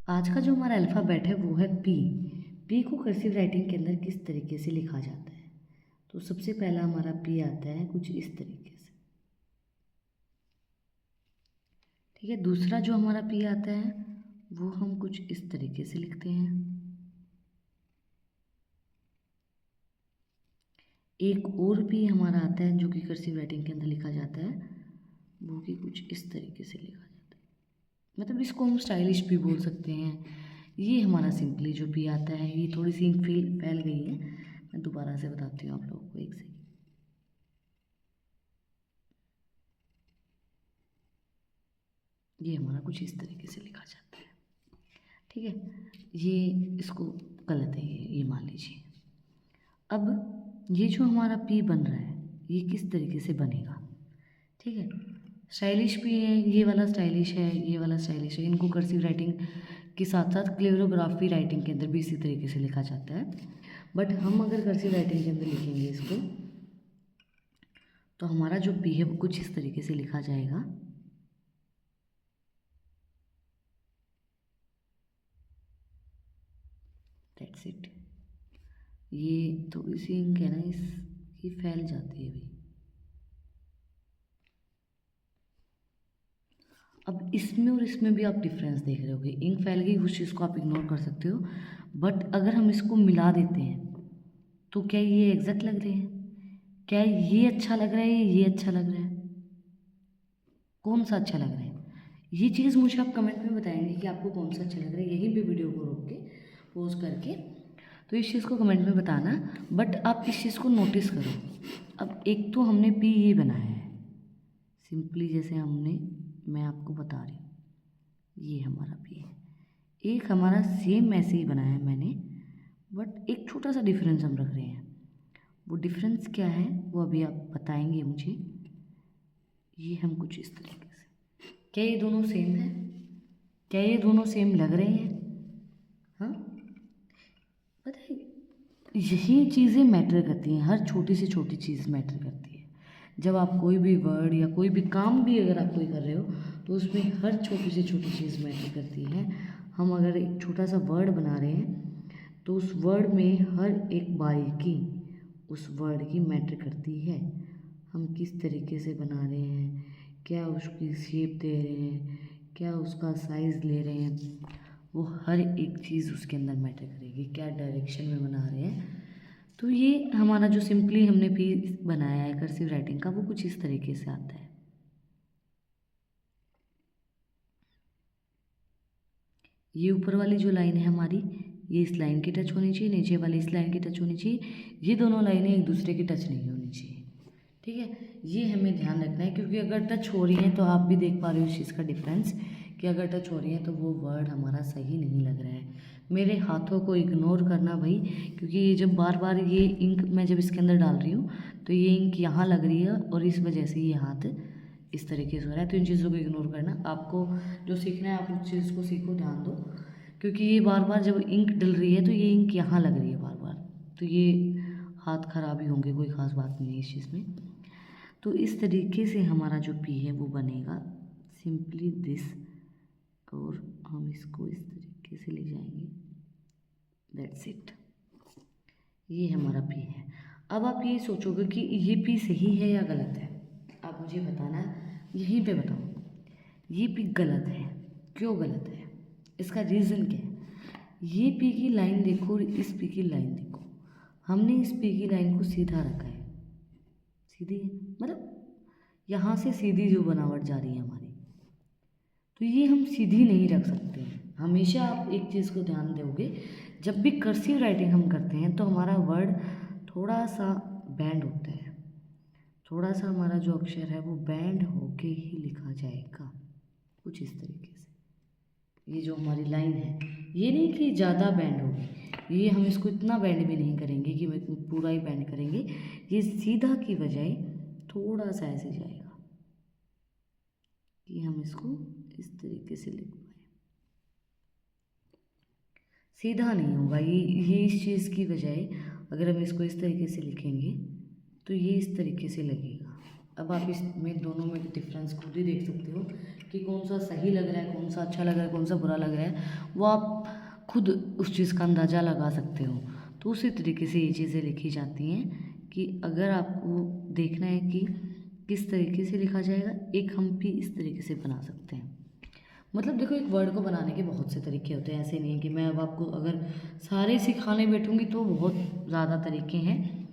आज का जो हमारा अल्फ़ाबेट है वो है पी। पी को कर्सिव राइटिंग के अंदर किस तरीके से लिखा जाता है? तो सबसे पहला हमारा पी आता है कुछ इस तरीके से। ठीक है, दूसरा जो हमारा पी आता है वो हम कुछ इस तरीके से लिखते हैं। एक और पी हमारा आता है जो कि कर्सिव राइटिंग के अंदर लिखा जाता है, वो कि कुछ इस तरीके से लिखा जाता है। मतलब इसको हम स्टाइलिश भी बोल सकते हैं। ये हमारा सिंपली जो पी आता है, ये थोड़ी सी इंक फैल गई है, मैं दोबारा से बताती हूँ आप लोगों को, एक सेकंड। ये हमारा कुछ इस तरीके से लिखा जाता है। ठीक है, ये इसको गलत है, ये मान लीजिए। अब ये जो हमारा पी बन रहा है ये किस तरीके से बनेगा? ठीक है, स्टाइलिश भी है, ये वाला स्टाइलिश है, ये वाला स्टाइलिश है। इनको कर्सिव राइटिंग के साथ साथ क्लेरोग्राफी राइटिंग के अंदर भी इसी तरीके से लिखा जाता है। बट हम अगर कर्सिव राइटिंग के अंदर लिखेंगे इसको, तो हमारा जो पी है वो कुछ इस तरीके से लिखा जाएगा। That's it. ये थोड़ी सी इंक है ना, इसकी फैल जाती है भाई। अब इसमें और इसमें भी आप डिफरेंस देख रहे होगे, इंक फैल गई, उस चीज़ को आप इग्नोर कर सकते हो। बट अगर हम इसको मिला देते हैं तो क्या ये एग्जैक्ट लग रहे हैं? क्या ये अच्छा लग रहा है या ये अच्छा लग रहा है? कौन सा अच्छा लग रहा है? ये चीज़ मुझे आप कमेंट में बताएंगे कि आपको कौन सा अच्छा लग रहा है, यहीं पे वीडियो को रोक के पॉज करके। तो इस चीज़ को कमेंट में बताना। बट आप इस चीज़ को नोटिस करो। अब एक तो हमने पी ये बनाया है सिंपली, जैसे हमने, मैं आपको बता रही हूँ, ये हमारा पी है। एक हमारा सेम ऐसे ही बनाया है मैंने, बट एक छोटा सा डिफरेंस हम रख रहे हैं। वो डिफरेंस क्या है वो अभी आप बताएंगे मुझे। ये हम कुछ इस तरीके से, क्या ये दोनों सेम है? क्या ये दोनों सेम लग रहे हैं? हाँ, पता है, यही चीज़ें मैटर करती हैं, हर छोटी से छोटी चीज़ मैटर करती है। जब आप कोई भी वर्ड या कोई भी काम भी अगर आप कोई कर रहे हो तो उसमें हर छोटी से छोटी चीज़ मैटर करती है। हम अगर एक छोटा सा वर्ड बना रहे हैं तो उस वर्ड में हर एक बारीकी उस वर्ड की मैटर करती है। हम किस तरीके से बना रहे हैं, क्या उसकी शेप दे रहे हैं, क्या उसका साइज़ ले रहे हैं, वो हर एक चीज़ उसके अंदर मैटर करेगी। क्या डायरेक्शन में बना रहे हैं। तो ये हमारा जो सिंपली हमने भी बनाया है कर्सिव राइटिंग का, वो कुछ इस तरीके से आता है। ये ऊपर वाली जो लाइन है हमारी, ये इस लाइन की टच होनी चाहिए, नीचे वाली इस लाइन की टच होनी चाहिए। ये दोनों लाइनें एक दूसरे की टच नहीं होनी चाहिए। ठीक है, ये हमें ध्यान रखना है, क्योंकि अगर टच हो रही है तो आप भी देख पा रहे हो इस चीज़ का डिफरेंस, कि अगर टच हो रही है तो वो वर्ड हमारा सही नहीं लग रहा है। मेरे हाथों को इग्नोर करना भाई, क्योंकि ये जब बार बार ये इंक मैं जब इसके अंदर डाल रही हूँ तो ये इंक यहाँ लग रही है और इस वजह से ये हाथ इस तरीके से हो रहा है। तो इन चीज़ों को इग्नोर करना। आपको जो सीखना है आप उस चीज़ को सीखो, ध्यान दो, क्योंकि ये बार बार जब इंक डल रही है तो ये इंक यहाँ लग रही है बार बार, तो ये हाथ खराब ही होंगे, कोई ख़ास बात नहीं है इस चीज़ में। तो इस तरीके से हमारा जो पी है वो बनेगा सिंपली दिस, और हम इसको इस तरीके से ले जाएंगे। That's it. ये हमारा पी है। अब आप ये सोचोगे कि ये पी सही है या गलत है, आप मुझे बताना, यहीं पे बताओ। ये पी गलत है, क्यों गलत है, इसका रीज़न क्या है? ये पी की लाइन देखो और इस पी की लाइन देखो। हमने इस पी की लाइन को सीधा रखा है, सीधी है, मतलब यहाँ से सीधी जो बनावट जा रही है हमारी, तो ये हम सीधी नहीं रख सकते हैं। हमेशा आप एक चीज़ को ध्यान दोगे, जब भी कर्सिव राइटिंग हम करते हैं तो हमारा वर्ड थोड़ा सा बैंड होता है, थोड़ा सा हमारा जो अक्षर है वो बैंड होके ही लिखा जाएगा, कुछ इस तरीके से। ये जो हमारी लाइन है, ये नहीं कि ज़्यादा बैंड होगी, ये हम इसको इतना बैंड भी नहीं करेंगे कि पूरा ही बैंड करेंगे। ये सीधा की बजाय थोड़ा सा ऐसे जाएगा कि हम इसको इस तरीके से लिख पाए। सीधा नहीं होगा ये इस चीज़ की बजाय अगर हम इसको इस तरीके से लिखेंगे तो ये इस तरीके से लगेगा। अब आप इसमें दोनों में डिफरेंस खुद ही देख सकते हो कि कौन सा सही लग रहा है, कौन सा अच्छा लग रहा है, कौन सा बुरा लग रहा है, वो आप खुद उस चीज़ का अंदाज़ा लगा सकते हो। तो उसी तरीके से ये चीज़ें लिखी जाती हैं कि अगर आपको देखना है कि किस तरीके से लिखा जाएगा, एक हम भी इस तरीके से बना सकते हैं। मतलब देखो, एक वर्ड को बनाने के बहुत से तरीके होते हैं, ऐसे नहीं है कि मैं अब आपको अगर सारे सिखाने बैठूंगी तो बहुत ज़्यादा तरीके हैं।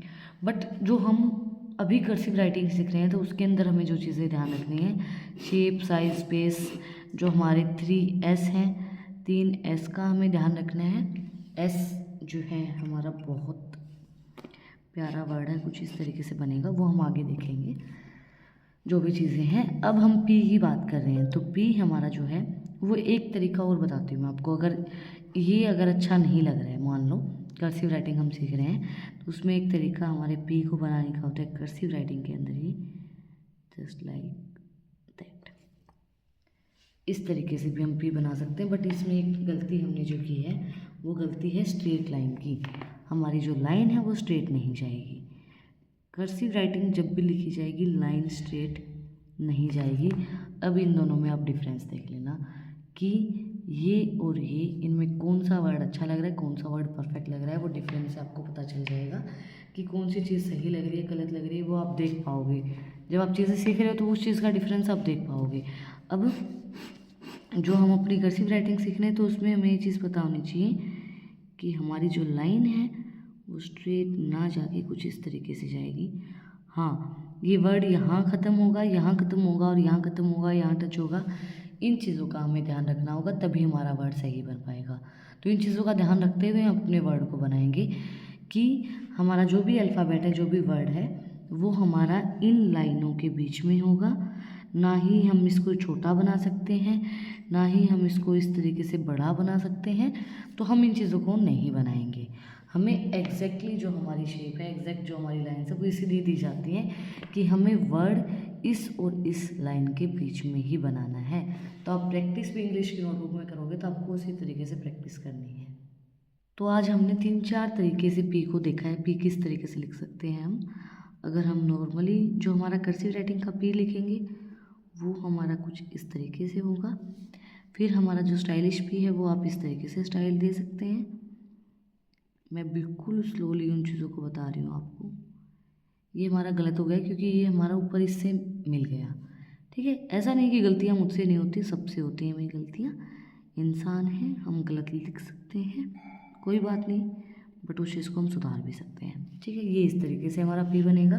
बट जो हम अभी कर्सिव राइटिंग सीख रहे हैं तो उसके अंदर हमें जो चीज़ें ध्यान रखनी है, शेप, साइज, स्पेस, जो हमारे 3S हैं, 3S का हमें ध्यान रखना है। S जो है हमारा बहुत प्यारा वर्ड है, कुछ इस तरीके से बनेगा, वो हम आगे देखेंगे जो भी चीज़ें हैं। अब हम P की बात कर रहे हैं तो P हमारा जो है वो एक तरीका और बताती हूँ मैं आपको। अगर अच्छा नहीं लग रहा है, मान लो कर्सिव राइटिंग हम सीख रहे हैं तो उसमें एक तरीका हमारे P को बनाने का होता है कर्सिव राइटिंग के अंदर ही, जस्ट लाइक दैट। इस तरीके से भी हम P बना सकते हैं। बट इसमें एक गलती हमने जो की है वो गलती है स्ट्रेट लाइन की। हमारी जो लाइन है वो स्ट्रेट नहीं जाएगी। कर्सिव राइटिंग जब भी लिखी जाएगी लाइन स्ट्रेट नहीं जाएगी। अब इन दोनों में आप डिफरेंस देख लेना कि ये और ये, इनमें कौन सा वर्ड अच्छा लग रहा है, कौन सा वर्ड परफेक्ट लग रहा है, वो डिफरेंस से आपको पता चल जाएगा कि कौन सी चीज़ सही लग रही है, गलत लग रही है, वो आप देख पाओगे। जब आप चीज़ें सीख रहे हो तो उस चीज़ का डिफरेंस आप देख पाओगे। अब जो हम अपनी कर्सिव राइटिंग सीख रहे हैं तो उसमें हमें ये चीज़ पता होनी चाहिए कि हमारी जो लाइन है वो स्ट्रेट ना जाके कुछ इस तरीके से जाएगी। हाँ, ये वर्ड यहाँ ख़त्म होगा, यहाँ ख़त्म होगा, और यहाँ ख़त्म होगा, यहाँ टच होगा। इन चीज़ों का हमें ध्यान रखना होगा, तभी हमारा वर्ड सही बन पाएगा। तो इन चीज़ों का ध्यान रखते हुए हम अपने वर्ड को बनाएंगे कि हमारा जो भी अल्फ़ाबेट है, जो भी वर्ड है, वो हमारा इन लाइनों के बीच में होगा। ना ही हम इसको छोटा बना सकते हैं, ना ही हम इसको इस तरीके से बड़ा बना सकते हैं। तो हम इन चीज़ों को नहीं बनाएंगे। हमें एग्जैक्टली जो हमारी शेप है, एग्जैक्ट जो हमारी लाइन्स है, वो इसीलिए दी जाती हैं कि हमें वर्ड इस और इस लाइन के बीच में ही बनाना है। तो आप प्रैक्टिस भी इंग्लिश की नोटबुक में करोगे तो आपको उसी तरीके से प्रैक्टिस करनी है। तो आज हमने 3-4 तरीके से पी को देखा है। पी किस तरीके से लिख सकते हैं हम। अगर हम नॉर्मली जो हमारा कर्सिव राइटिंग का पी लिखेंगे वो हमारा कुछ इस तरीके से होगा। फिर हमारा जो स्टाइलिश पी है वो आप इस तरीके से स्टाइल दे सकते हैं। मैं बिल्कुल स्लोली उन चीज़ों को बता रही हूँ आपको। ये हमारा गलत हो गया क्योंकि ये हमारा ऊपर इससे मिल गया। ठीक है, ऐसा नहीं कि गलतियाँ मुझसे नहीं होती, सबसे होती हैं मेरी गलतियाँ। इंसान हैं, हम गलत लिख सकते हैं, कोई बात नहीं, बट उस चीज़ को हम सुधार भी सकते हैं। ठीक है, ये इस तरीके से हमारा पी बनेगा।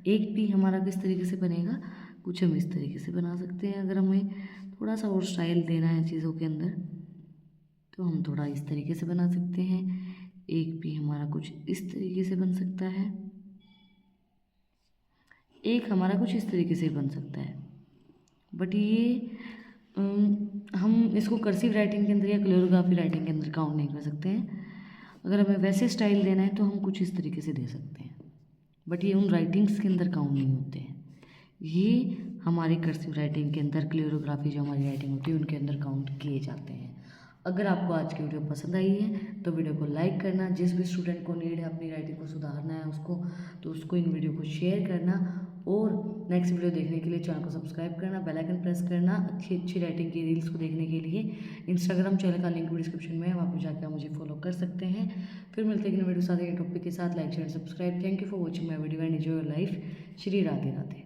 एक पी हमारा किस तरीके से बनेगा, कुछ हम इस तरीके से बना सकते हैं। अगर हमें थोड़ा सा और स्टाइल देना है चीज़ों के अंदर तो हम थोड़ा इस तरीके से बना सकते हैं। एक पी हमारा कुछ इस तरीके से बन सकता है, एक हमारा कुछ इस तरीके से बन सकता है। बट ये हम इसको कर्सिव राइटिंग के अंदर या क्लोरोग्राफी राइटिंग के अंदर काउंट नहीं कर सकते हैं। अगर हमें वैसे स्टाइल देना है तो हम कुछ इस तरीके से दे सकते हैं, बट ये उन राइटिंग्स के अंदर काउंट नहीं होते हैं। ये हमारी कर्सिव राइटिंग के अंदर, क्लोरोग्राफी जो हमारी राइटिंग होती है उनके अंदर काउंट किए जाते हैं। अगर आपको आज की वीडियो पसंद आई है तो वीडियो को लाइक करना। जिस भी स्टूडेंट को नीड है अपनी राइटिंग को सुधारना है उसको इन वीडियो को शेयर करना, और नेक्स्ट वीडियो देखने के लिए चैनल को सब्सक्राइब करना, बेल आइकन प्रेस करना। अच्छी अच्छी राइटिंग की रील्स को देखने के लिए इंस्टाग्राम चैनल का लिंक डिस्क्रिप्शन में है, वहाँ पर जाकर मुझे फॉलो कर सकते हैं। फिर मिलते हैं वीडियो साथ एक टॉपिक के साथ। Like share subscribe. Thank you for watching my video and enjoy your life. Shri Radhe Radhe.